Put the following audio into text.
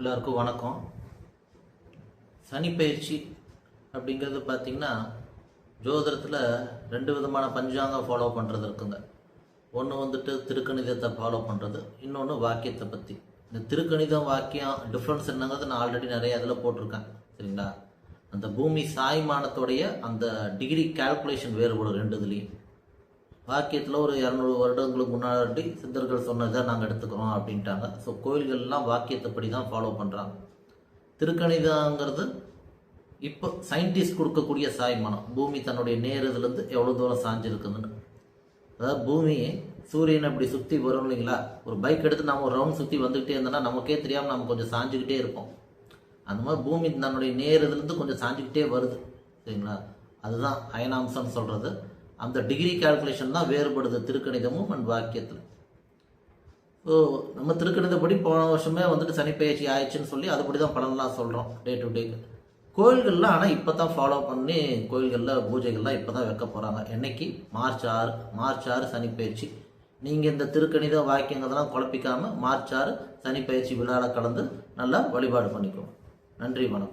எல்லாருக்கும் வணக்கம். சனி பயிற்சி அப்படிங்கிறது பார்த்திங்கன்னா ஜோதிடத்தில் 2 விதமான பஞ்சாங்கம் ஃபாலோ பண்ணுறது இருக்குங்க. ஒன்று வந்துட்டு திருக்கணிதத்தை ஃபாலோ பண்ணுறது, இன்னொன்று வாக்கியத்தை பற்றி. இந்த திருக்கணிதம் வாக்கியம் டிஃப்ரென்ஸ் என்னங்கிறது நான் ஆல்ரெடி நிறைய அதில் போட்டிருக்கேன், சரிங்களா? அந்த பூமி சாய்மானத்தோடைய அந்த டிகிரி கால்குலேஷன் வேறுபடும் 2 இதுலேயும். வாக்கியத்தில் ஒரு 200 வருடங்களுக்கு முன்னாடி சித்தர்கள் சொன்னதை நாங்கள் எடுத்துக்கிறோம் அப்படின்ட்டாங்க. ஸோ கோயில்கள்லாம் வாக்கியத்தைப்படி தான் ஃபாலோ பண்ணுறாங்க. திருக்கணிதங்கிறது இப்போ சயின்டிஸ்ட் கொடுக்கக்கூடிய சாய்மானம், பூமி தன்னுடைய நேரத்துலேருந்து எவ்வளோ தூரம் சாஞ்சிருக்குதுன்னு. அதாவது பூமி சூரியனை இப்படி சுற்றி வரும் இல்லைங்களா? ஒரு பைக் எடுத்து நம்ம ஒரு ரவுண்ட் சுற்றி வந்துக்கிட்டே இருந்தோம்னா நமக்கே தெரியாமல் நம்ம கொஞ்சம் சாஞ்சிக்கிட்டே இருப்போம். அந்த மாதிரி பூமி தன்னுடைய நேரத்துலேருந்து கொஞ்சம் சாஞ்சிக்கிட்டே வருது, சரிங்களா? அதுதான் அயனாம்சம்னு சொல்கிறது. அந்த டிகிரி கால்குலேஷன் தான் வேறுபடுது திருக்கணிதமும் அண்ட் வாக்கியத்தில். ஸோ நம்ம திருக்கணிதப்படி போன வருஷமே வந்துட்டு சனிப்பெயர்ச்சி ஆயிடுச்சுன்னு சொல்லி அதுபடி தான் பலன்லாம் சொல்கிறோம் டே டு டே. கோயில்கள்லாம் ஆனால் இப்போ தான் ஃபாலோ பண்ணி கோயில்களில் பூஜைகள்லாம் இப்போ தான் வைக்க போகிறாங்க. என்னைக்கு? மார்ச் 6 சனிப்பெயர்ச்சி. நீங்கள் இந்த திருக்கணித வாக்கியங்கள்லாம் குழப்பிக்காமல் மார்ச் 6 சனிப்பெயர்ச்சி விழாவில் கலந்து நல்லா வழிபாடு பண்ணிக்கோங்க. நன்றி, வணக்கம்.